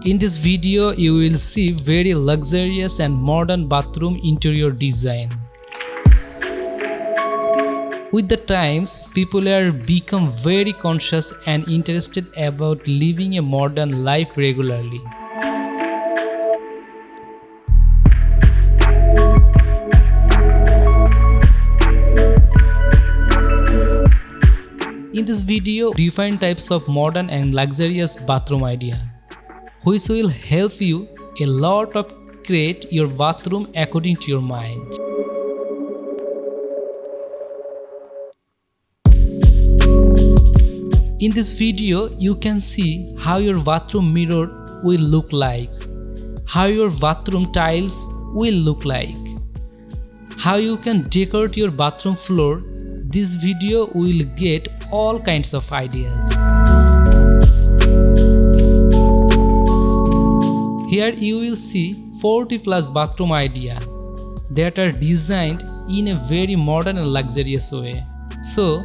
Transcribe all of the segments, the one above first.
In this video, you will see very luxurious and modern bathroom interior design. With the times, people are become very conscious and interested about living a modern life regularly. In this video, different types of modern and luxurious bathroom idea, which will help you a lot of create your bathroom according to your mind. In this video, you can see how your bathroom mirror will look like, how your bathroom tiles will look like, how you can decorate your bathroom floor. This video will get all kinds of ideas. Here you will see 40 plus bathroom idea that are designed in a very modern and luxurious way. So,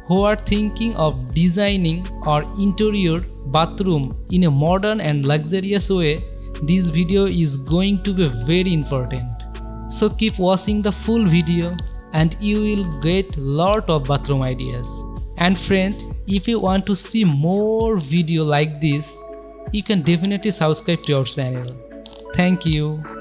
who are thinking of designing or interior bathroom in a modern and luxurious way, this video is going to be very important. So keep watching the full video and you will get lot of bathroom ideas. And friend, if you want to see more video like this, you can definitely subscribe to our channel. Thank you.